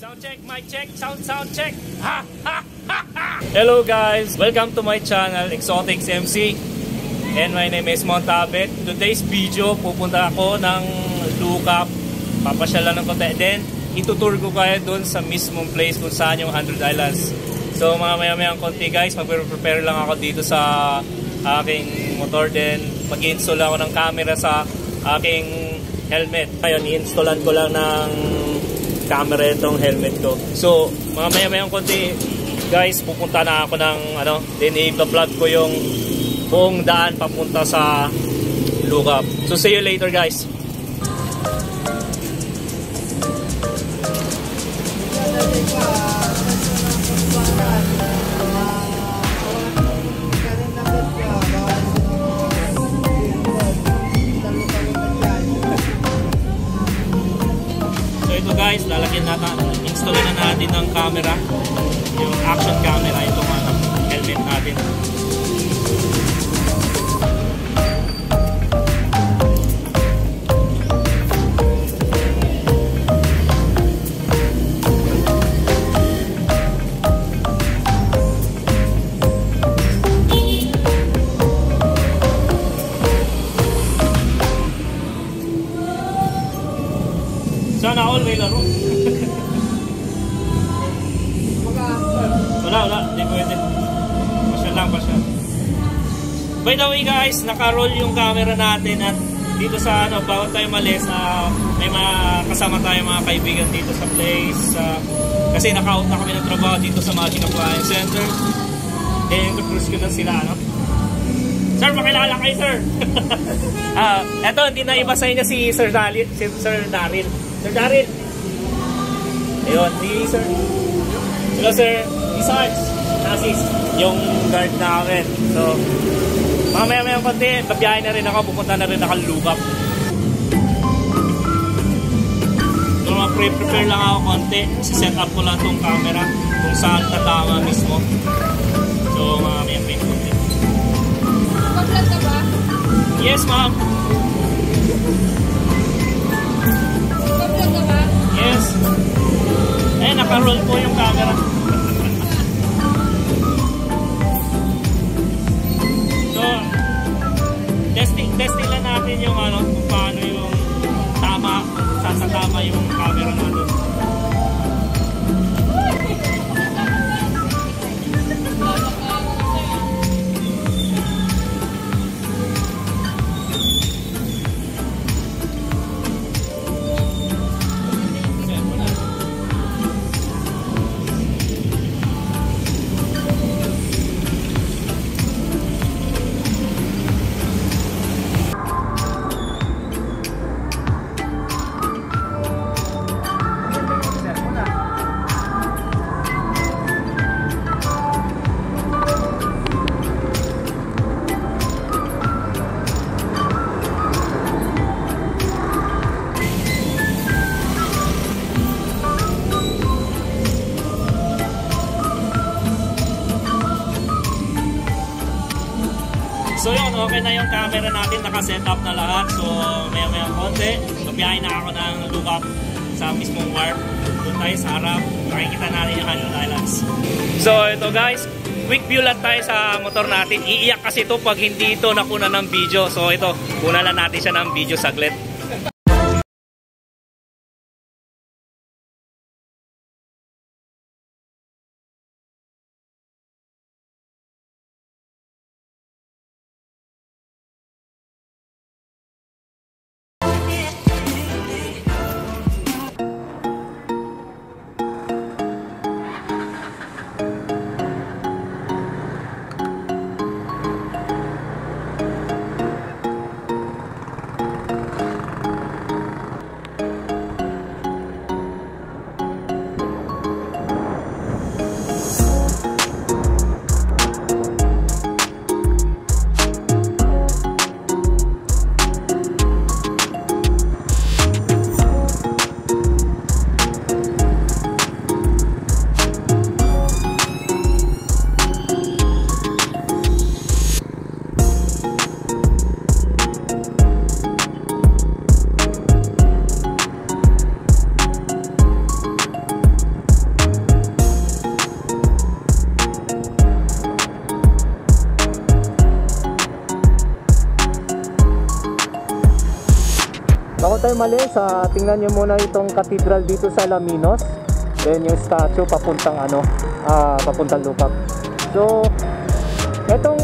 Sound check, mic check, sound check. Ha, ha, ha, ha. Hello guys, welcome to my channel, Exotics MC. And my name is Montabet. Today's video, pupunta ako ng Lukap. Papasyalan ng konti. Then, itutour ko kayo dun sa mismong place kung saan yung 100 Islands. So, mga maya-mayang konti guys, mag-prepare lang ako dito sa aking motor. Then, mag-install ako ng camera sa aking helmet. Ngayon, i-installan ko lang ng camera itong helmet ko. So, mga maya-mayang konti guys, pupunta na ako ng then i-vlog ko yung buong daan papunta sa Lukap. So, see you later guys. Guys, lalagyan natin, install na natin ng camera, yung action camera, itong helmet natin. Sana all may laro. Wala, hindi pwede. Pasya lang. By the way guys, naka-roll yung camera natin at dito sa bawat tayo malis, may mga kasama tayo mga kaibigan dito sa place. Kasi naka-out na kami ng trabaho dito sa Magic Appliance Center. Eh, introduce ko na sila, Sir, makilala kayo, sir. Eto, hindi na iba sa inyo si Sir Daryl. Sir Daryl. Ayun, si Sir. Hello, Sir. Si Sarge. Nasis. Yung guard namin. So, mamaya-maya konti, babiyahin na rin ako. Pupunta na rin ako Lukap. So, prepare lang ako konti. Set up ko lang itong camera kung saan tatama mismo. So, mamaya-maya konti. Mag-vlog ka ba? Yes, ma'am. Mag-vlog ka ba? Yes. Eh, naka-roll po yung camera. So, testing lang natin yung kung paano yung sasatama yung camera natin. So yun, okay na yung camera natin, naka-set up na lahat. So maya-maya konti, mabiyahin na ako ng Lukap sa mismong wharf. Doon tayo sa harap, makikita natin yung 100 Islands. So ito guys, quick view lang tayo sa motor natin. Iiyak kasi ito pag hindi ito nakuna ng video. So ito, kuna lang natin siya ng video saglit. tayo mali sa tingnan nyo muna itong cathedral dito sa Alaminos. Then yung statue papuntang papuntang Lukap. So itong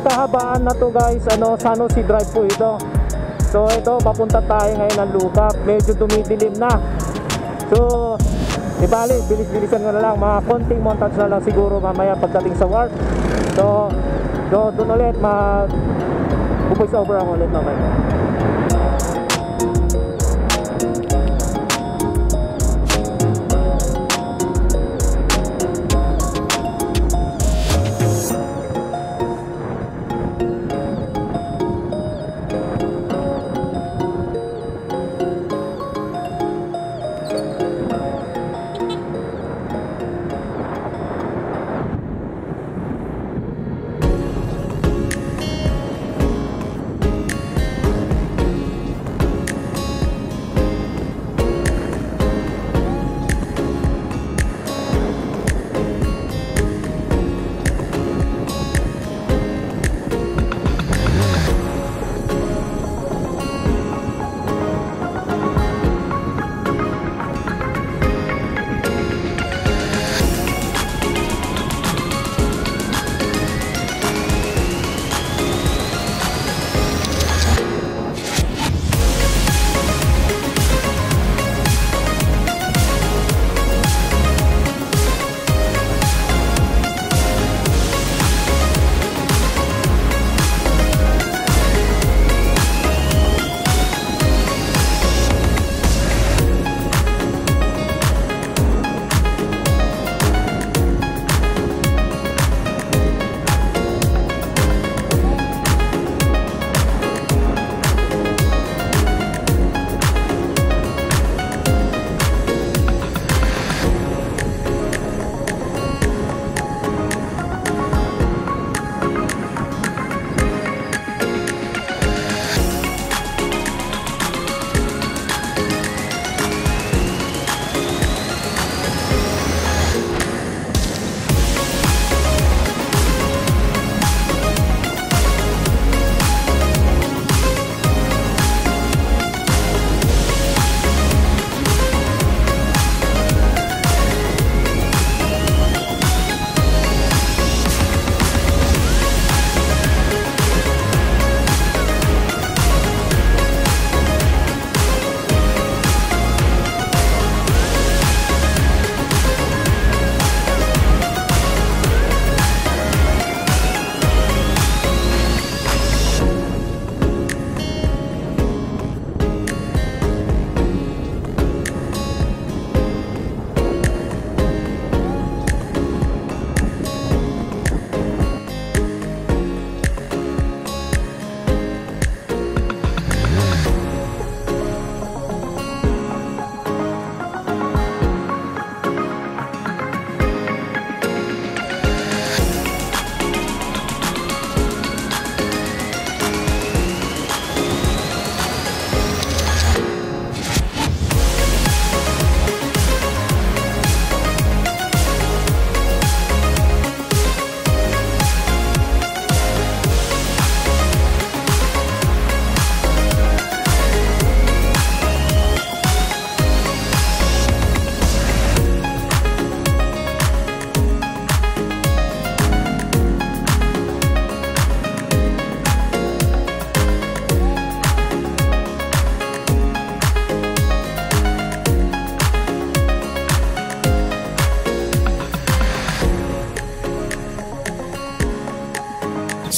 kahabaan na to guys, San Jose Drive po ito. So ito papunta tayo ngayon ng Lukap. Medyo dumidilim na. So ibali, bilis-bilisan ko na lang, mga konting montage na lang siguro mamaya pagdating sa warp. So doon ulit mag-voice over ako ulit mamaya.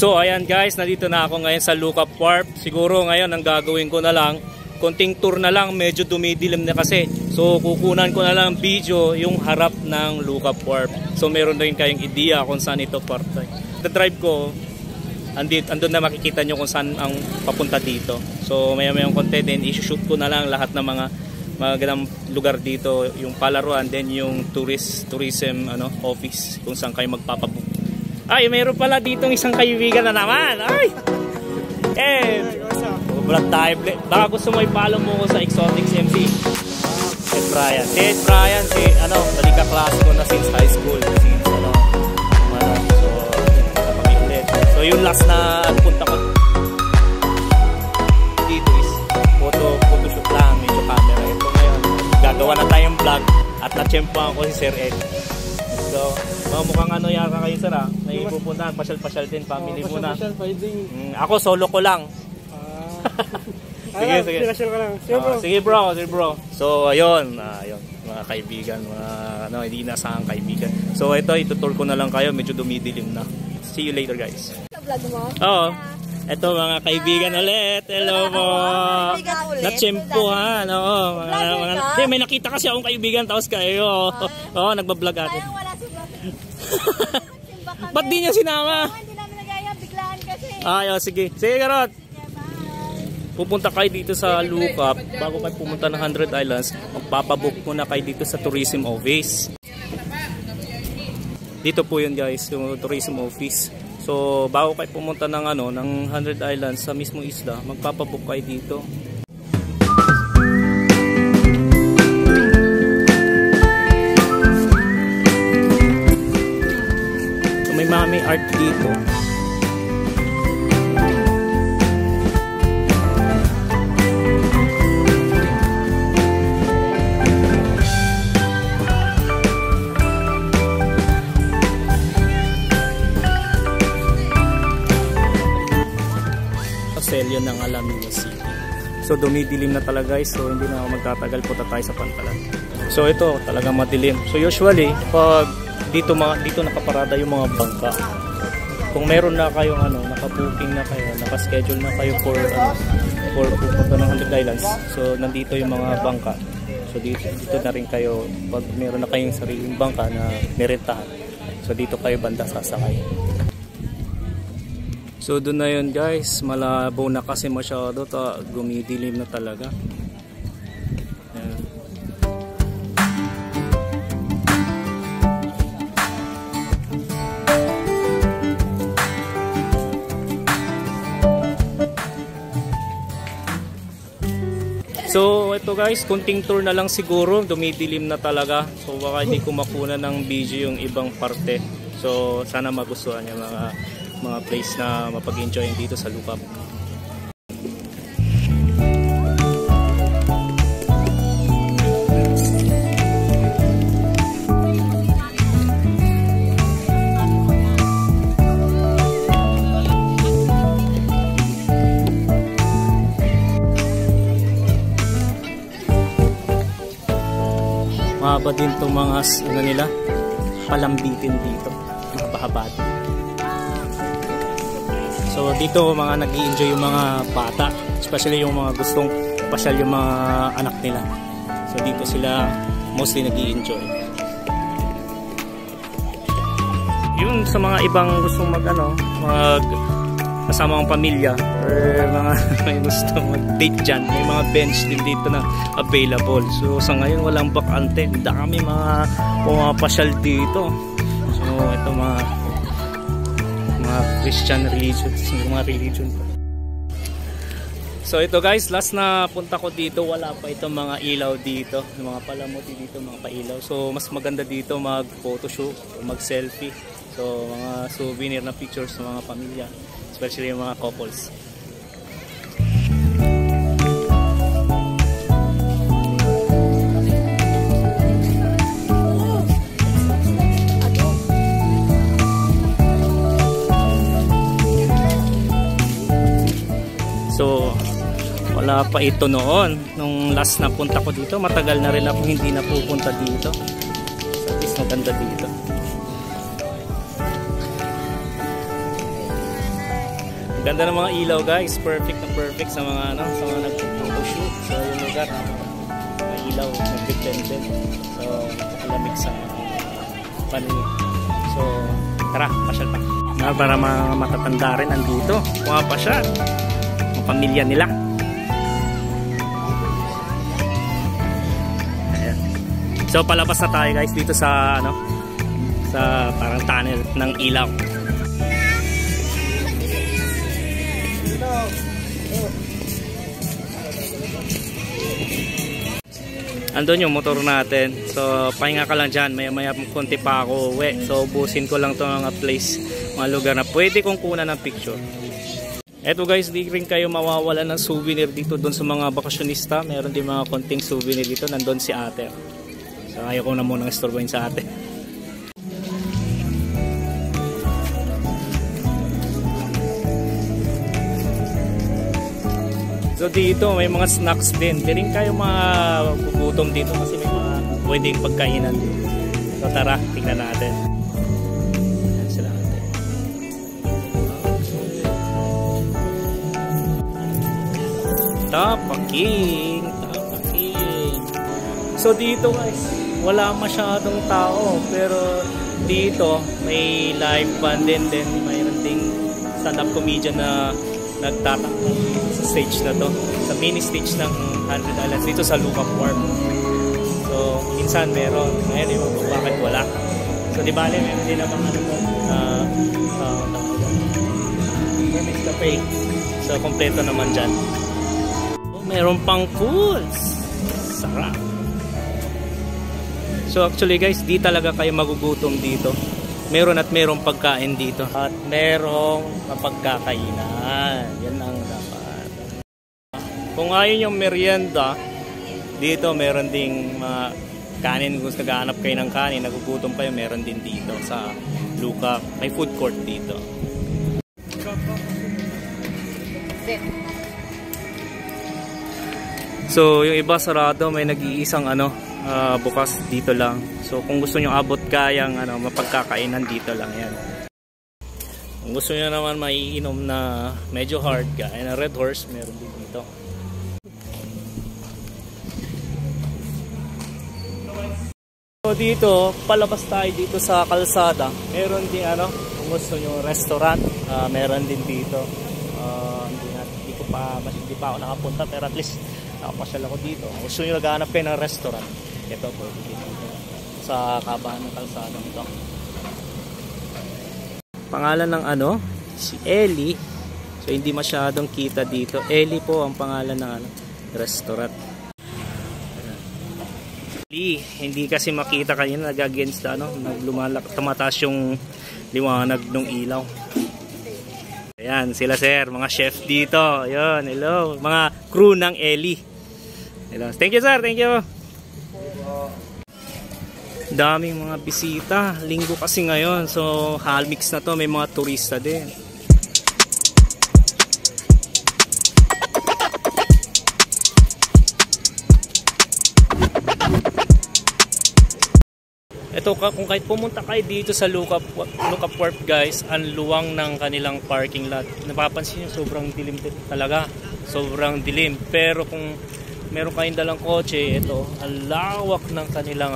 So ayan guys, nandito na ako ngayon sa Lukap Warp. Siguro ngayon ang gagawin ko na lang, konting tour na lang, medyo dumidilim na kasi. So kukunan ko na lang video yung harap ng Lukap Warp. So meron rin kayong idea kung saan ito parte. The drive ko, andun na makikita nyo kung saan ang papunta dito. So maya-mayang konti din, i-shoot ko na lang lahat ng mga magandang lugar dito, yung palaruan, then yung tourism office kung saan kayo magpapabook. Ay, mayroon pala ditong isang kaibigan na naman. Ay! Vlog tayo. Baka gusto mo i-follow mo ko sa Exotics MC. Ted Brian. Balik klase ko na since high school. Since so yung last na punta ko dito is photoshoot lang. at natsyempohan ko si Sir Ed. So, mukhang ano yata kayo sir ha? May pupuntahan, pasyal-pasyal din, family muna. Pasyal, pwedeng. Ako solo ko lang. Sige, sige. Pasyal ka lang. Sige bro. Sige bro, sige bro. So, ayun, mga kaibigan, mga hindi nasahang kaibigan. So, itutur ko na lang kayo, medyo dumidilim na. See you later guys. Sa vlog mo? Oo. Ito mga kaibigan ulit. Hello po. Natsyempohan. Oo. May nakita kasi akong kaibigan tapos kayo. Oo, nagbablog atin. Sayang wala si vlog. Ba't di niya sinama? Hindi namin nagaya, biglaan kasi. Ayos, sige. Sige, Karot. Pupunta kayo dito sa Lukap. Bago kayo pumunta ng 100 Islands, magpapabook muna kayo dito sa Tourism Office. Dito po yun guys, yung Tourism Office. So, bago kayo pumunta ng, ng 100 Islands sa mismo isla, magpapabook kayo dito. So, may mga art dito. Selyo ng Alamino City. So dumidilim na talaga guys, so hindi na ako magtatagal, punta tayo sa Pantalan. So ito talagang madilim. So usually pag dito nakaparada yung mga bangka. Kung meron na kayong naka-booking na kayo, naka-schedule na kayo for pupunta ng 100 Islands. So nandito yung mga bangka. So dito na rin kayo pag meron na kayong sariling bangka na nirentahan. So dito kayo banda sasakay. So doon na yun guys, malabo na kasi masyado, gumidilim na talaga. Ayan. So ito guys, kunting tour na lang siguro, dumidilim na talaga. So baka hindi ko makuna ng video yung ibang parte. So sana magustuhan yung mga place na mapag-enjoy dito sa Lukap. Mahaba din itong mga nila, palambitin dito, mahaba din. So dito mga nag-i-enjoy yung mga bata, especially yung mga gustong pasyal yung mga anak nila. So dito sila mostly nag-i-enjoy. Yun sa mga ibang gustong mag kasama ang pamilya or mga may gusto mag-date dyan, may mga bench din dito na available. So sa ngayon walang bakante, dami mga pumapasyal dito. So ito mga Christian religion pa. So ito guys, last na punta ko dito, wala pa itong mga ilaw dito, mga palamuti dito, mga pailaw. So mas maganda dito mag photoshoot, mag selfie. So mga souvenir na pictures ng mga pamilya, especially yung mga couples. So wala pa ito noon nung last na punta ko dito. Matagal na rin ako hindi napupunta dito. So at least maganda dito. Ganda ng mga ilaw guys, perfect na perfect sa mga sa mga nagpo-photoshoot. So yung lugar, mga ilaw, nagbe-blend. So malamig sa paningin. So tara, pasyal pa. Para mga matatanda rin andito, pumapasyal. Ang pamilya nila. Ayan. So palabas na tayo guys dito sa sa parang tunnel ng ilaw. Andun yung motor natin. So pahinga ka lang dyan. Maya konti pa ako uwi. So ubusin ko lang itong mga place, mga lugar na pwede kong kunan ng picture. Eto guys, di rin kayo mawawala ng souvenir dito doon sa mga bakasyonista. Meron din mga konting souvenir dito. Nandun si ate. So ayaw ko na munang istorbohin sa atin. So dito may mga snacks din. Di rin kayo magugutom dito kasi may mga pwedeng pagkainan dito. So tara, tingnan natin. Ayan sila natin. Tapaking. So dito guys, wala masyadong tao. Pero dito may live band din. Mayroon ding stand-up comedian na nagtatakbo sa stage na to, sa mini stage ng 100 Islands dito sa Lukap Wharf. So minsan meron, ngayon yung bakit wala. So di bale meron din naman permit to pay. So kompleto naman dyan. So, meron pang foods. Sarap. So actually guys, di talaga kayo magugutom dito. Meron at merong pagkain dito. At merong mapagkakainan. Yan ang dapat. Kung ayaw yung merienda, dito meron ding mga kanin. Kung naghahanap kayo ng kanin, nagugutom kayo, meron din dito sa Lukap. May food court dito. So yung iba sarado, may nag-iisang bukas dito lang. So kung gusto nyo abot kayang mapagkakainan dito lang yan. Kung gusto nyo naman maiinom na medyo hard kaya na Red Horse, meron din dito. So dito, palabas tayo dito sa kalsada. Meron din kung gusto nyo restaurant, meron din dito. Hindi pa ako nakapunta pero at least nakapasyal ako dito. Kung gusto nyo naghahanap kayo ng restaurant, ito po dito sa kabahan ng kalsada nito. Pangalan ng si Ellie. So hindi masyadong kita dito. Ellie po ang pangalan ng restaurant. Ellie, hindi kasi makita kanina nag-against tumataas yung liwanag ng ilaw. Ayan, sila sir, mga chef dito. Ayun, hello. Mga crew ng Ellie. Hello. Thank you sir, thank you. Daming mga bisita. Linggo kasi ngayon. So, halmix na to. May mga turista din. Ito, kung kahit pumunta kayo dito sa Lukap Wharf guys, ang luwang ng kanilang parking lot. Napapansin nyo, sobrang dilim talaga. Sobrang dilim. Pero kung meron kayong dalang kotse, ito, ang lawak ng kanilang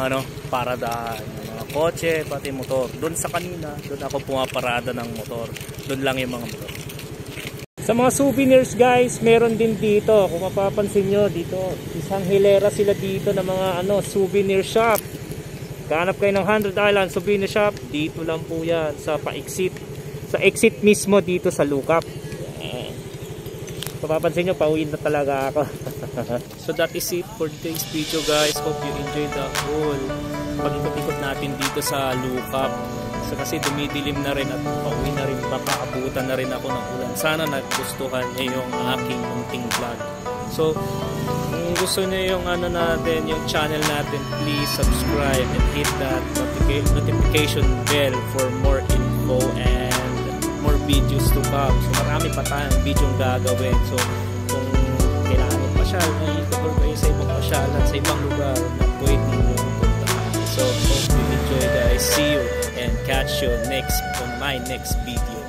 paradahan. Mga kotse, pati motor. Doon sa kanina, doon ako pumaparada ng motor. Doon lang yung mga motor. Sa mga souvenirs guys, meron din dito. Kung mapapansin nyo, dito, isang hilera sila dito ng mga souvenir shop. Kahanap kayo ng 100 Islands souvenir shop, dito lang po yan sa pa-exit. Sa exit mismo dito sa Lukap. Papapansin nyo, pauwiin na talaga ako. So that is it for today's video guys. Hope you enjoyed the whole pag-ikot-ikot natin dito sa Lukap. So kasi dumidilim na rin at pauwi na rin, papaabutan na rin ako ng ulan. Sana nagustuhan nyo yung aking munting vlog. So kung gusto nyo yung natin, yung channel natin, please subscribe and hit that notification bell for more info and more videos to come. So marami pa tayong video gagawin. So kung kailangan mo pasyal, ay ito kayo sa ibang pasyalan, sa ibang lugar na pwede nyo puntahan. So hope you enjoy guys. See you and catch you on my next video.